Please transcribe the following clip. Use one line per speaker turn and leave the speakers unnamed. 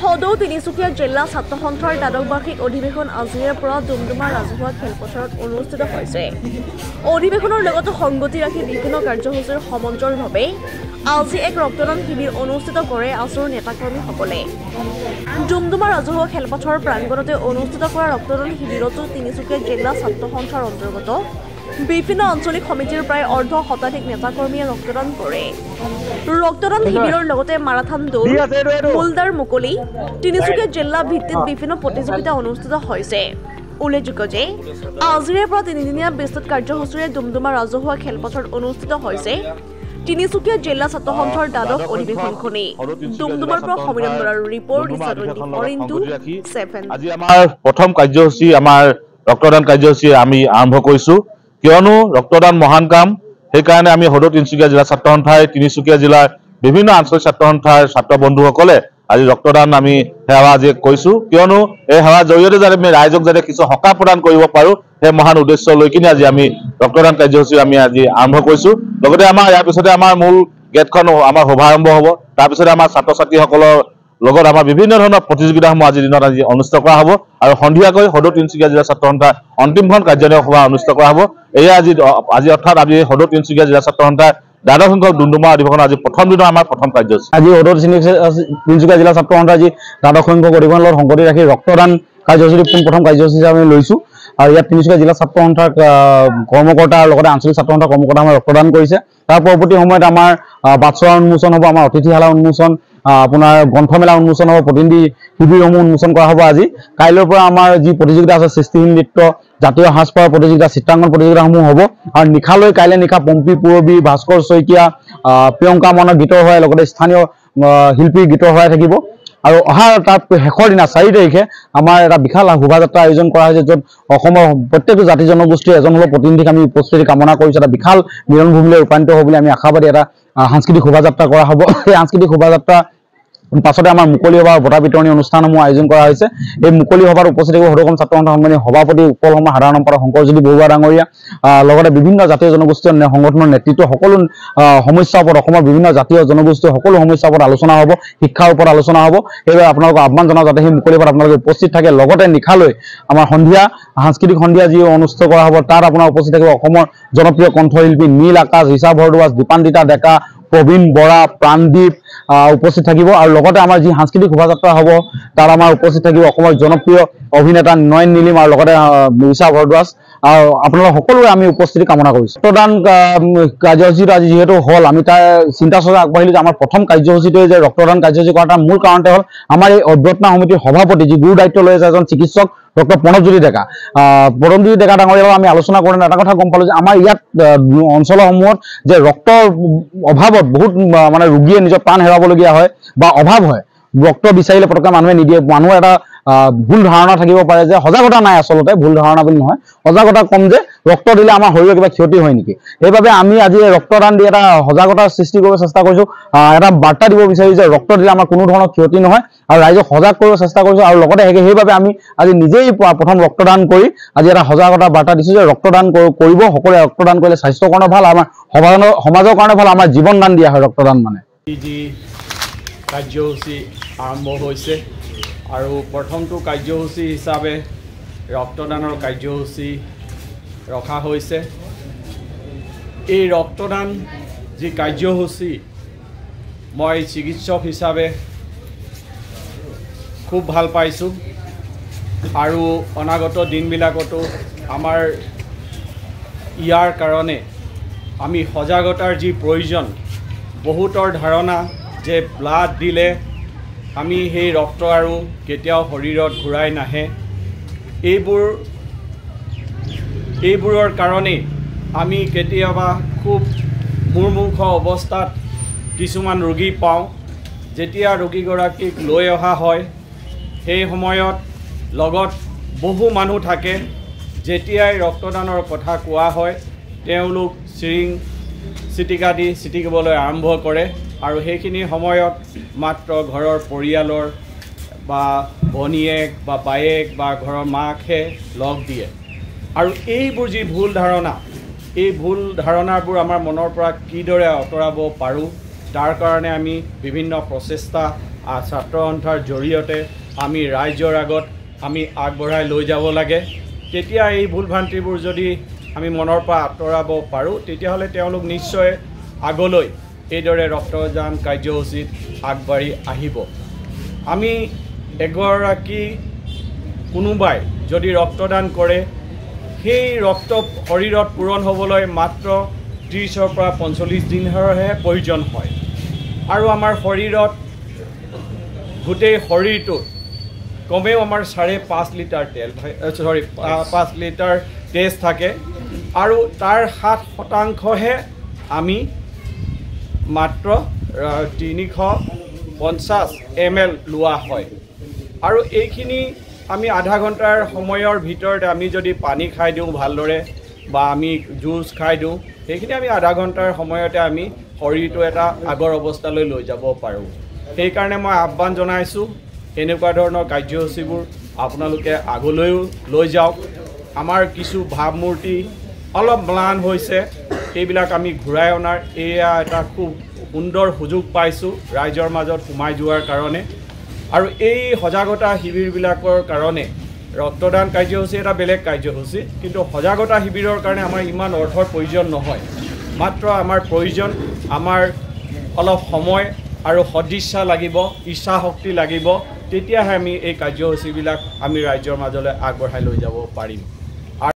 সদৌ তিনিচুকীয়া জিলা ছাত্ৰ সন্থাৰ দ্বাদশ বাৰ্ষিক অধিৱেশন আজিৰে পৰা ডুমডুমা ৰাজহুৱা খেলপথাৰত অনুষ্ঠিত হৈছে। অধিৱেশনৰ লগত সংগতি ৰাখি বিভিন্ন কাৰ্যসূচীৰ সমান্তৰালভাৱে আজি এক ৰক্তদান শিবিৰ অনুষ্ঠিত কৰে আছুৰ নেতাকৰ্মীসকলে। ডুমডুমা ৰাজহুৱা খেলপথাৰৰ প্ৰাংগণতে অনুষ্ঠিত কৰা ৰক্তদান শিবিৰতো তিনিচুকীয়া জিলা ছাত্ৰ সন্থাৰ অন্তৰ্গত বিভিন্ন আঞ্চলিক সমিতিৰ প্ৰায় অৰ্ধ শতাধিক নেতাকৰ্মীয়ে ৰক্তদান কৰে। ৰক্তদান শিবিৰৰ লগতে মাৰাথন দৌৰ, ফুলদাৰ মুকলি, তিনিচুকীয়া জিলা ভিত্তিত বিভিন্ন প্ৰতিযোগিতা অনুষ্ঠিত হৈছে। উল্লেখযোগ্য যে আজিৰে পৰা তিনিদিনীয়া বিস্তৃত কাৰ্যসূচীৰে ডুমডুমা ৰাজহুৱা খেলপথাৰত অনুষ্ঠিত হৈছে তিনিচুকীয়া জিলা ছাত্ৰ সন্থাৰ দ্বাদশ অধিৱেশনখনি। ডুমডুমাৰ পৰা সমীৰণ বৰাৰ ৰিপৰ্ট।
আজি আমাৰ প্ৰথম কাৰ্যসূচী আমাৰ ৰক্তদান কাৰ্যসূচী আমি আৰম্ভ কৰিছোঁ, কিয়নো ৰক্তদান মহান কাম। সেইকাৰণে আমি সদৌ তিনিচুকীয়া জিলা ছাত্ৰ সন্থাই তিনিচুকীয়া জিলাৰ বিভিন্ন আঞ্চলিক ছাত্ৰ সন্থাৰ ছাত্ৰ বন্ধুসকলে আজি ৰক্তদান আমি সেৱা আজি কৰিছোঁ, কিয়নো এই সেৱাৰ জৰিয়তে যাতে আমি ৰাইজক যাতে কিছু সকাহ প্ৰদান কৰিব পাৰোঁ সেই মহান উদ্দেশ্য লৈ কিনে আজি আমি ৰক্তদান কাৰ্যসূচী আমি আজি আৰম্ভ কৰিছোঁ। লগতে আমাৰ ইয়াৰ পিছতে আমাৰ মূল গেটখন আমাৰ শুভাৰম্ভ হ'ব। তাৰপিছতে আমাৰ ছাত্ৰ ছাত্ৰীসকলৰ লগত আমাৰ বিভিন্ন ধৰণৰ প্ৰতিযোগিতাসমূহ আজিৰ দিনত আজি অনুষ্ঠিত কৰা হ'ব আৰু সন্ধিয়াকৈ সদৌ তিনিচুকীয়া জিলা ছাত্ৰ সন্থাৰ অন্তিমখন কাৰ্যালয় সভা অনুষ্ঠিত কৰা হ'ব। এয়া আজি অৰ্থাৎ আমি সদৌ তিনিচুকীয়া জিলা ছাত্ৰ সন্থাৰ দ্বাদশ সংখ্যক ডুমডুমা অধিৱেশনৰ আজি প্ৰথম দিনৰ আমাৰ প্ৰথম কাৰ্যসূচী।
আজি সদৌ তিনিচুকীয়া জিলা ছাত্ৰ সন্থাৰ আজি দ্বাদশ সংখ্যক অধিৱেশনৰ লগত সংগতি ৰাখি ৰক্তদান কাৰ্যসূচী প্ৰথম কাৰ্যসূচী হিচাপে আমি লৈছোঁ। আৰু ইয়াত তিনিচুকীয়া জিলা ছাত্ৰ সন্থাৰ কৰ্মকৰ্তা আৰু লগতে আঞ্চলিক ছাত্ৰ সন্থাৰ কৰ্মকৰ্তা আমাৰ ৰক্তদান কৰিছে। তাৰ পৰৱৰ্তী সময়ত আমাৰ বাটচৰা উন্মোচন হ'ব, আমাৰ অতিথিশালা উন্মোচন, আপোনাৰ গ্ৰন্থমেলা উন্মোচন হ'ব, প্ৰতিনিধি শিবিৰসমূহ উন্মোচন কৰা হ'ব। আজি কাইলৈৰ পৰা আমাৰ যি প্ৰতিযোগিতা আছে সৃষ্টিশীল নৃত্য, জাতীয় সাজপাৰ প্ৰতিযোগিতা, চিত্ৰাংকন প্ৰতিযোগিতাসমূহ হ'ব। আৰু নিশালৈ কাইলৈ নিশা পম্পী পুৰবী, ভাস্কৰ শইকীয়া, প্ৰিয়ংকা মনৰ গীতৰ সহায় লগতে স্থানীয় শিল্পীৰ গীতৰ সহায় থাকিব। আৰু অহা তাৰ শেষৰ দিনা 4 তাৰিখে আমাৰ এটা বিশাল শোভাযাত্ৰা আয়োজন কৰা হৈছে, য'ত অসমৰ প্ৰত্যেকটো জাতি জনগোষ্ঠীৰ এজন হ'লেও প্ৰতিনিধিক আমি উপস্থিতি কামনা কৰিছোঁ। এটা বিশাল মিলনভূমিলৈ ৰূপান্তৰিত হ'ব বুলি আমি আশাবাদী। এটা সাংস্কৃতিক শোভাযাত্ৰা কৰা হ'ব। সেই সাংস্কৃতিক শোভাযাত্ৰা পাছতে আমাৰ মুকলি সভা বঁটা বিতৰণী অনুষ্ঠানসমূহ আয়োজন কৰা হৈছে। এই মুকলি সভাত উপস্থিত থাকিব সদৌ অসম ছাত্ৰ সন্থা সন্মানীয় সভাপতি উৎপল শৰ্মা, সাধাৰণ সম্পাদক শংকৰজ্যোতি বৰুৱা ডাঙৰীয়া, লগতে বিভিন্ন জাতীয় জনগোষ্ঠীয় সংগঠনৰ নেতৃত্ব, সকলো সমস্যাৰ ওপৰত, অসমৰ বিভিন্ন জাতীয় জনগোষ্ঠীয় সকলো সমস্যাৰ ওপৰত আলোচনা হ'ব, শিক্ষাৰ ওপৰত আলোচনা হ'ব। সেইবাবে আপোনালোকক আহ্বান জনাওঁ যাতে সেই মুকলি সভাত আপোনালোকে উপস্থিত থাকে। লগতে নিশালৈ আমাৰ সন্ধিয়া সাংস্কৃতিক সন্ধিয়া যি অনুষ্ঠিত কৰা হ'ব তাত আপোনাৰ উপস্থিত থাকিব অসমৰ জনপ্ৰিয় কণ্ঠশিল্পী নীল আকাশ, ৰিচা ভৰদ্বাজ, দীপান্বিতা ডেকা, প্ৰবীণ বৰা, প্ৰাণদীপ উপস্থিত থাকিব। আৰু লগতে আমাৰ যি সাংস্কৃতিক শোভাযাত্ৰা হ'ব তাত আমাৰ উপস্থিত থাকিব অসমৰ জনপ্ৰিয় অভিনেতা নয়ন নীলিম আৰু লগতে ৰিচা ভৰদ্বাজ। আৰু আপোনালোক সকলোৰে আমি উপস্থিতি কামনা কৰিছোঁ। ৰক্তদান কাৰ্যসূচীটো আজি যিহেতু হ'ল, আমি তাৰ চিন্তা চৰ্চা আগবাঢ়িলোঁ যে আমাৰ প্ৰথম কাৰ্যসূচীটোৱে যে ৰক্তদান কাৰ্যসূচী কৰা তাৰ মূল কাৰণতে হ'ল আমাৰ এই অভ্যৰ্থনা সমিতিৰ সভাপতি যি গুৰু দায়িত্ব লৈ আছে এজন চিকিৎসক ডক্টৰ প্ৰণৱজ্যোতি ডেকা। প্ৰণৱজ্যোতি ডেকা ডাঙৰীয়াৰ লগত আমি আলোচনা কৰোঁতে এটা কথা গম পালোঁ যে আমাৰ ইয়াত অঞ্চলসমূহত যে ৰক্তৰ অভাৱত বহুত মানে ৰোগীয়ে নিজৰ প্ৰাণ হেৰুৱাবলগীয়া হয় বা অভাৱ হয়। ৰক্ত বিচাৰিলে পটককৈ মানুহে নিদিয়ে। মানুহৰ এটা ভুল ধাৰণা থাকিব পাৰে যে সজাগতা নাই, আচলতে ভুল ধাৰণা বুলি নহয়, সজাগতা কম যে ৰক্ত দিলে আমাৰ শৰীৰৰ কিবা ক্ষতি হয় নেকি। সেইবাবে আমি আজি ৰক্তদান দি এটা সজাগতাৰ সৃষ্টি কৰিব চেষ্টা কৰিছোঁ, এটা বাৰ্তা দিব বিচাৰিছোঁ যে ৰক্ত দিলে আমাৰ কোনো ধৰণৰ ক্ষতি নহয় আৰু ৰাইজক সজাগ কৰিব চেষ্টা কৰিছোঁ। আৰু লগতে সেইবাবে আমি আজি নিজেই প্ৰথম ৰক্তদান কৰি আজি এটা সজাগতা বাৰ্তা দিছোঁ যে ৰক্তদান কৰিব, সকলোৱে ৰক্তদান কৰিলে স্বাস্থ্যৰ কাৰণে ভাল, আমাৰ সমাজৰ কাৰণে ভাল, আমাৰ জীৱন দান দিয়া হয় ৰক্তদান মানে।
যি কাৰ্যসূচী আৰম্ভ হৈছে আৰু প্ৰথমটো কাৰ্যসূচী হিচাপে ৰক্তদানৰ কাৰ্যসূচী ৰখা হৈছে। এই ৰক্তদান যি কাৰ্যসূচী মই চিকিৎসক হিচাপে খুব ভাল পাইছোঁ আৰু অনাগত দিনবিলাকতো আমাৰ ইয়াৰ কাৰণে আমি সজাগতাৰ যি প্ৰয়োজন, বহুতৰ ধাৰণা যে ব্লাড দিলে আমি সেই ৰক্ত আৰু কেতিয়াও শৰীৰত ঘূৰাই নাহে। এইবোৰৰ কাৰণেই আমি কেতিয়াবা খুব মূৰ্মূৰ্ষ অৱস্থাত কিছুমান ৰোগী পাওঁ। যেতিয়া ৰোগীগৰাকীক লৈ অহা হয় সেই সময়ত লগত বহু মানুহ থাকে। যেতিয়াই ৰক্তদানৰ কথা কোৱা হয় তেওঁলোক চিটিকা দি চিটিকিবলৈ আৰম্ভ কৰে আৰু সেইখিনি সময়ত মাত্ৰ ঘৰৰ পৰিয়ালৰ বা ভনীয়েক বা বায়েক বা ঘৰৰ মাকহে লগ দিয়ে। আৰু এইবোৰ যি ভুল ধাৰণা, এই ভুল ধাৰণাবোৰ আমাৰ মনৰ পৰা কিদৰে আঁতৰাব পাৰোঁ তাৰ কাৰণে আমি বিভিন্ন প্ৰচেষ্টা ছাত্ৰ সন্থাৰ জৰিয়তে আমি ৰাইজৰ আগত আমি আগবঢ়াই লৈ যাব লাগে। তেতিয়া এই ভুল ভ্ৰান্তিবোৰ যদি আমি মনৰ পৰা আঁতৰাব পাৰোঁ তেতিয়াহ'লে তেওঁলোক নিশ্চয় আগলৈ এইদৰে ৰক্তদান কাৰ্যসূচীত আগবাঢ়ি আহিব। আমি এগৰাকী কোনোবাই যদি ৰক্তদান কৰে সেই ৰক্ত শৰীৰত পূৰণ হ'বলৈ মাত্ৰ 30ৰ পৰা 45 দিনৰহে প্ৰয়োজন হয়। আৰু আমাৰ শৰীৰত গোটেই শৰীৰটোত কমেও আমাৰ 5.5 লিটাৰ তেল 5 লিটাৰ তেজ থাকে আৰু তাৰ 7% আমি মাত্ৰ 350 ml লোৱা হয়। আৰু এইখিনি আমি আধা ঘণ্টাৰ সময়ৰ ভিতৰতে আমি যদি পানী খাই দিওঁ ভালদৰে বা আমি জুচ খাই দিওঁ সেইখিনি আমি আধা ঘণ্টাৰ সময়তে আমি শৰীৰটো এটা আগৰ অৱস্থালৈ লৈ যাব পাৰোঁ। সেইকাৰণে মই আহ্বান জনাইছোঁ এনেকুৱা ধৰণৰ কাৰ্যসূচীবোৰ আপোনালোকে আগলৈও লৈ যাওক। আমাৰ কিছু ভাৱমূৰ্তি অলপ ম্লান হৈছে এইবিলাক আমি ঘূৰাই অনাৰ এয়া এটা খুব সুন্দৰ সুযোগ পাইছোঁ ৰাইজৰ মাজত সোমাই যোৱাৰ কাৰণে। আৰু এই সজাগতা শিবিৰবিলাকৰ কাৰণে ৰক্তদান কাৰ্যসূচী এটা বেলেগ কাৰ্যসূচী, কিন্তু সজাগতা শিবিৰৰ কাৰণে আমাৰ ইমান অৰ্থৰ প্ৰয়োজন নহয়। মাত্ৰ আমাৰ প্ৰয়োজন আমাৰ অলপ সময় আৰু সদিচ্ছা লাগিব, ইচ্ছা শক্তি লাগিব, তেতিয়াহে আমি এই কাৰ্যসূচীবিলাক আমি ৰাইজৰ মাজলৈ আগবঢ়াই লৈ যাব পাৰিম।